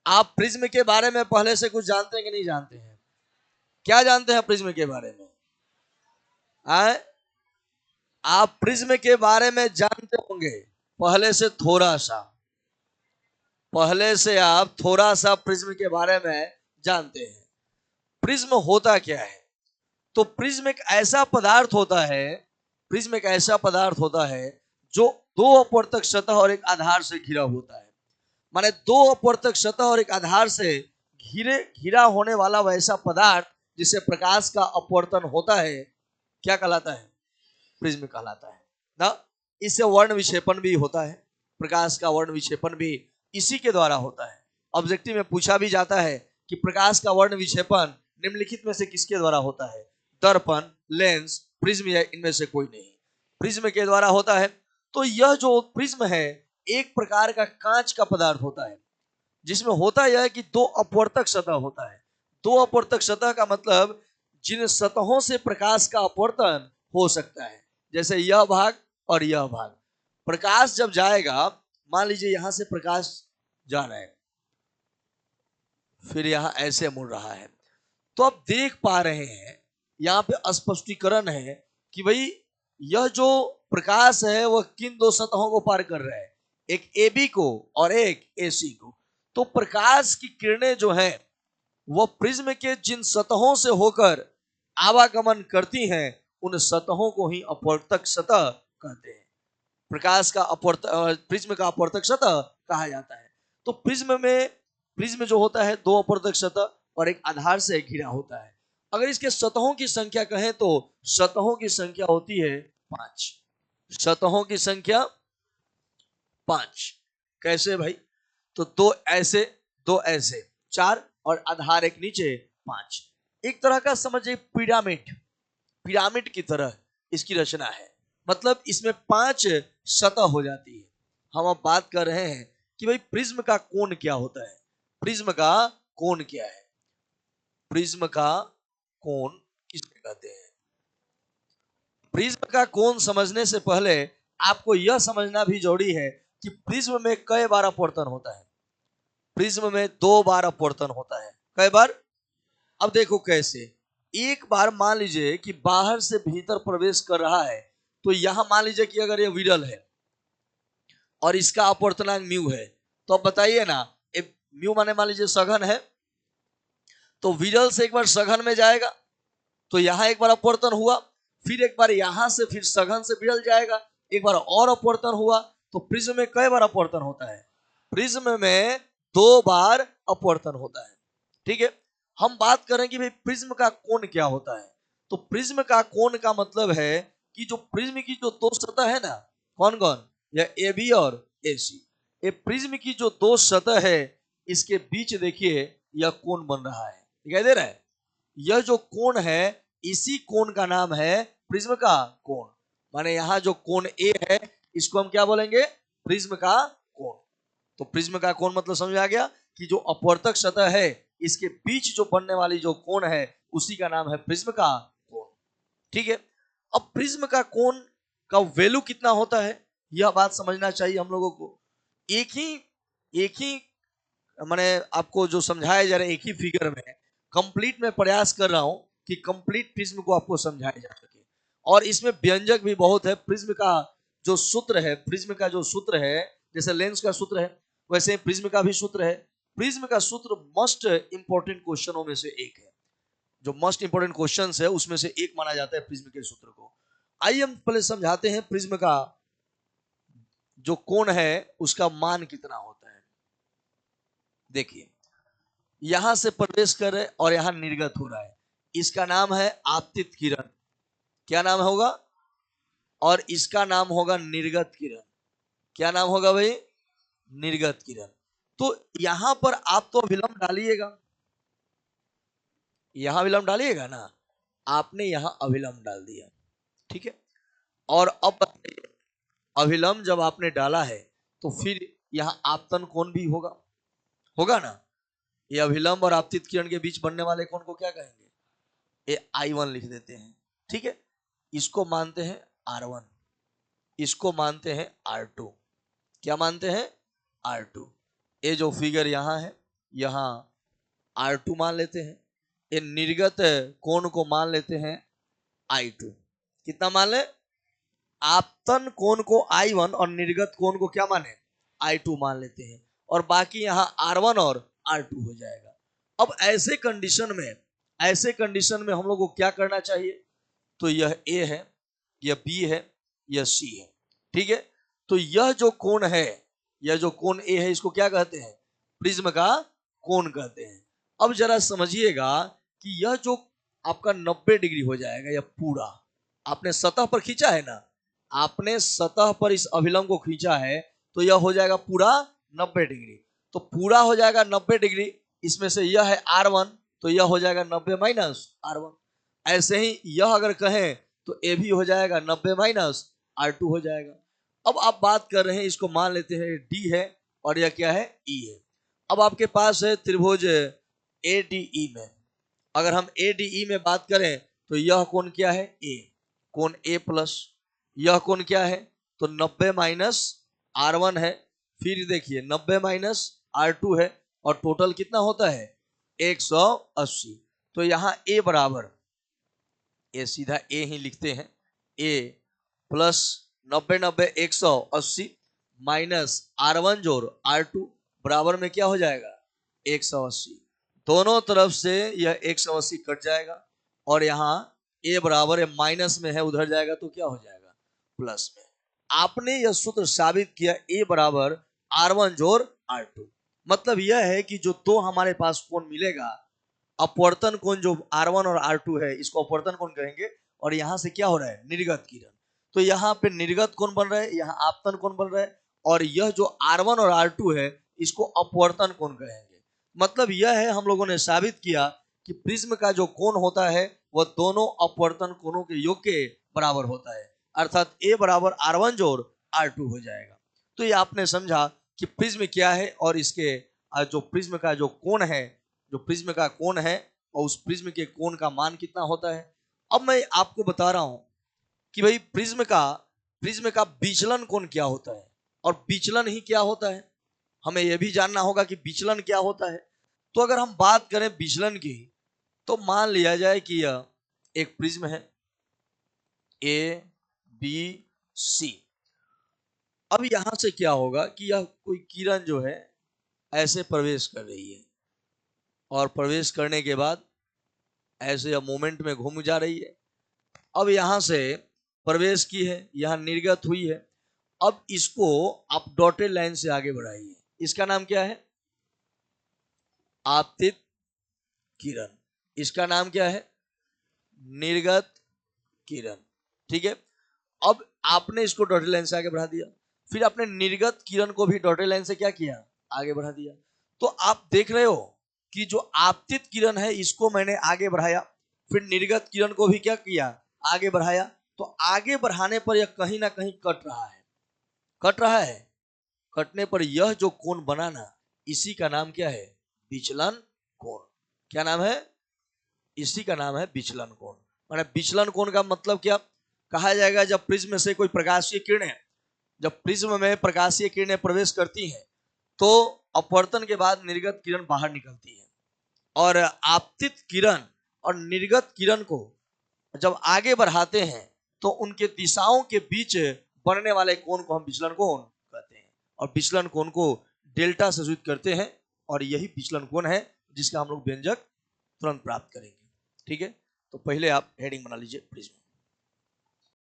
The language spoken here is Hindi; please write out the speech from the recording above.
आप प्रिज्म के बारे में पहले से कुछ जानते हैं कि नहीं जानते हैं? क्या जानते हैं प्रिज्म के बारे में? आए? आप प्रिज्म के बारे में जानते होंगे पहले से थोड़ा सा, पहले से आप थोड़ा सा प्रिज्म के बारे में जानते हैं। प्रिज्म होता क्या है? तो प्रिज्म एक ऐसा पदार्थ होता है, प्रिज्म एक ऐसा पदार्थ होता है जो दो अपवर्तक सतह और एक आधार से घिरा होता है। माने दो अपवर्तक सतह और एक आधार से घिरा होने वाला वैसा पदार्थ जिसे प्रकाश का अपवर्तन होता है, क्या कहलाता है? प्रिज्म कहलाता है ना। इससे वर्ण विक्षेपण भी होता है, प्रकाश का वर्ण विक्षेपण भी इसी के द्वारा होता है। ऑब्जेक्टिव में पूछा भी जाता है कि प्रकाश का वर्ण विक्षेपण निम्नलिखित में से किसके द्वारा होता है? दर्पण, लेंस, प्रिज्म या इनमें से कोई नहीं, प्रिज्म के द्वारा होता है। तो यह जो प्रिज्म है एक प्रकार का कांच का पदार्थ होता है, जिसमें होता यह है कि दो अपवर्तक सतह होता है। दो अपवर्तक सतह का मतलब जिन सतहों से प्रकाश का अपवर्तन हो सकता है, जैसे यह भाग और यह भाग। प्रकाश जब जाएगा, मान लीजिए यहां से प्रकाश जा रहा है, फिर यहां ऐसे मुड़ रहा है, तो आप देख पा रहे हैं, यहां पे स्पष्टीकरण है कि भाई यह जो प्रकाश है वह किन दो सतहों को पार कर रहा है, एक AB को और एक AC को। तो प्रकाश की किरणें जो है वह प्रिज्म के जिन सतहों से होकर आवागमन करती हैं उन सतहों को ही अपवर्तक सतह कहते हैं। प्रकाश का प्रिज्म का अपवर्तक सतह कहा जाता है। तो प्रिज्म जो होता है दो अपवर्तक सतह और एक आधार से घिरा होता है। अगर इसके सतहों की संख्या कहें तो सतहों की संख्या होती है 5। सतहों की संख्या 5। कैसे भाई? तो दो ऐसे, दो ऐसे, 4 और आधार एक नीचे 5। एक तरह का समझिए पिरामिड, पिरामिड की तरह इसकी रचना है। मतलब इसमें 5 सतह हो जाती है। हम अब बात कर रहे हैं कि भाई प्रिज्म का कोण क्या होता है। प्रिज्म का कोण क्या है? प्रिज्म का कोण किसको कहते हैं? प्रिज्म का कोण समझने से पहले आपको यह समझना भी जरूरी है कि प्रिज्म में कई बार अपवर्तन होता है। प्रिज्म में 2 बार अपवर्तन होता है। कई बार? अब देखो कैसे। एक बार मान लीजिए कि बाहर से भीतर प्रवेश कर रहा है, तो यहां मान लीजिए कि अगर ये विरल है और इसका अपवर्तनांक म्यू है, तो अब बताइए ना, म्यू माने मान लीजिए सघन है, तो विरल से एक बार सघन में जाएगा, तो यहां एक बार अपवर्तन हुआ, फिर एक बार यहां से फिर सघन से विरल जाएगा, एक बार और अपवर्तन हुआ। तो प्रिज्म में कई बार अपवर्तन होता है? प्रिज्म में 2 बार अपवर्तन होता है। ठीक है। हम बात करें कि भाई प्रिज्म का कोण क्या होता है। तो प्रिज्म का कोण का मतलब है कि जो प्रिज्म की जो दो सतह है ना, कौन कौन? या AB और AC। ये प्रिज्म की जो दो सतह है इसके बीच देखिए यह कोण बन रहा है, दिखाई दे रहा है? यह जो कोण है इसी कोण का नाम है प्रिज्म का कोण। माने यहां जो कोण A है इसको हम क्या बोलेंगे? प्रिज्म का कोण। तो प्रिज्म का कोण मतलब समझ आ गया कि जो अपवर्तक सतह है इसके बीच जो बनने वाली जो कोण है उसी का नाम है प्रिज्म का कोण। ठीक है। अब प्रिज्म का कोण का वैल्यू कितना होता है यह बात समझना चाहिए हम लोगों को। एक ही मैंने आपको जो समझाया जा रहा है एक ही फिगर में कंप्लीट में प्रयास कर रहा हूं कि कंप्लीट प्रिज्म को आपको समझाया जा सके। और इसमें व्यंजक भी बहुत है। प्रिज्म का जो सूत्र है, प्रिज्म का जो सूत्र है, जैसे लेंस का सूत्र है वैसे प्रिज्म का भी सूत्र है। प्रिज्म का सूत्र मोस्ट इंपॉर्टेंट क्वेश्चनों में से एक है। जो मोस्ट इंपॉर्टेंट क्वेश्चन है उसमें से एक माना जाता है प्रिज्म के सूत्र को। आइए हम पहले समझाते हैं प्रिज्म का जो कोण है उसका मान कितना होता है। देखिए यहां से प्रवेश कर रहे और यहां निर्गत हो रहा है, इसका नाम है आपतित किरण। क्या नाम होगा? और इसका नाम होगा निर्गत किरण। क्या नाम होगा भाई? निर्गत किरण। तो यहां पर आप तो अभिलंब डालिएगा, यहां अभिलंब डालिएगा ना। आपने यहां अभिलंब डाल दिया, ठीक है। और अब अभिलंब जब आपने डाला है तो फिर यहां आपतन कोण भी होगा, होगा ना। ये अभिलंब और आपतित किरण के बीच बनने वाले कोण को क्या कहेंगे? ये I1 लिख देते हैं, ठीक है। इसको मानते हैं R1, इसको मानते हैं R2। क्या मानते हैं? R2। ये जो फिगर यहां है यहाँ R2 मान लेते हैं, ये निर्गत कोण को मान लेते हैं I2। कितना मान ले? आपतन कोण को I1 और निर्गत कोण को क्या माने? I2 मान लेते हैं, और बाकी यहाँ R1 और R2 हो जाएगा। अब ऐसे कंडीशन में हम लोग को क्या करना चाहिए? तो यह A है, यह B है, यह C है, ठीक है। तो यह जो कोण है, यह जो कोण A है, इसको क्या कहते हैं? प्रिज्म का कोण कहते हैं। अब जरा समझिएगा कि यह जो आपका 90 डिग्री हो जाएगा, यह पूरा आपने सतह पर खींचा है ना, आपने सतह पर इस अभिलंब को खींचा है, तो यह हो जाएगा पूरा 90 डिग्री। तो पूरा हो जाएगा 90 डिग्री, इसमें से यह है R1, तो यह हो जाएगा 90 माइनस R1। ऐसे ही यह अगर कहें तो ए भी हो जाएगा 90 माइनस R2 हो जाएगा। अब आप बात कर रहे हैं, इसको मान लेते हैं D है और यह क्या है? E है। अब आपके पास है त्रिभुज ADE में, अगर हम ADE में बात करें तो यह कोण क्या है? A, कोण A प्लस, यह कोण क्या है? तो 90 माइनस R1 है, फिर देखिए 90 माइनस R2 है, और टोटल कितना होता है? 180। तो यहाँ A बराबर, ये सीधा A ही लिखते हैं, A प्लस 90 90 180 माइनस R1 जोड़ R2 बराबर में क्या हो जाएगा? 180। दोनों तरफ से यह 180 कट जाएगा, और यहाँ A बराबर है माइनस में है, उधर जाएगा तो क्या हो जाएगा? प्लस में। आपने यह सूत्र साबित किया A बराबर R1 जोड़ R2। मतलब यह है कि जो दो हमारे पास कोण मिलेगा, अपवर्तन कोण जो R1 और R2 है, इसको अपवर्तन कोण कहेंगे, और यहां से क्या हो रहा है? निर्गत किरण। तो यहाँ पे निर्गत कोण बन रहा है, यहाँ आपतन कोण बन रहा है, और यह जो R1 और R2 है, इसको अपवर्तन कोण कहेंगे। मतलब यह है, हम लोगों ने साबित किया कि प्रिज्म का जो कोण होता है वह दोनों अपवर्तन कोणों के योग के बराबर होता है, अर्थात A बराबर R1 जोड़ R2 हो जाएगा। तो ये आपने समझा कि प्रिज्म क्या है, और इसके जो प्रिज्म का जो कोण है, जो प्रिज्म का कोण है, और उस प्रिज्म के कोण का मान कितना होता है। अब मैं आपको बता रहा हूं कि भाई प्रिज्म का विचलन कोण क्या होता है, और विचलन ही क्या होता है, हमें यह भी जानना होगा कि विचलन क्या होता है। तो अगर हम बात करें विचलन की, तो मान लिया जाए कि यह एक प्रिज्म है A B C। अब यहां से क्या होगा कि यह कोई किरण जो है ऐसे प्रवेश कर रही है, और प्रवेश करने के बाद ऐसे यह मोमेंट में घूम जा रही है। अब यहां से प्रवेश की है, यहां निर्गत हुई है। अब इसको आप डॉटेड लाइन से आगे बढ़ाइए, इसका नाम क्या है? आपतित किरण। इसका नाम क्या है? निर्गत किरण, ठीक है। अब आपने इसको डॉटेड लाइन से आगे बढ़ा दिया, फिर आपने निर्गत किरण को भी डॉटेड लाइन से क्या किया? आगे बढ़ा दिया। तो आप देख रहे हो कि जो आपतित किरण है, इसको मैंने आगे बढ़ाया, फिर निर्गत किरण को भी क्या किया? आगे बढ़ाया। तो आगे बढ़ाने पर यह कहीं ना कहीं कट रहा है। कटने पर यह जो कोण बना ना, इसी का नाम क्या है? विचलन कोण। क्या नाम है? इसी का नाम है विचलन कोण। माने विचलन कोण का मतलब क्या कहा जाएगा? जब प्रिज्म से कोई प्रकाशीय किरणें, जब प्रिज्म में प्रकाशीय किरणें प्रवेश करती हैं, तो अपवर्तन के बाद निर्गत किरण बाहर निकलती है, और आपतित किरण और निर्गत किरण को जब आगे बढ़ाते हैं, तो उनके दिशाओं के बीच बनने वाले कोण को हम विचलन कोण कहते हैं, और विचलन कोण को डेल्टा से सूचित करते हैं, और यही विचलन कोण है जिसका हम लोग व्यंजक तुरंत प्राप्त करेंगे। ठीक है, तो पहले आप हेडिंग बना लीजिए प्रिज्म।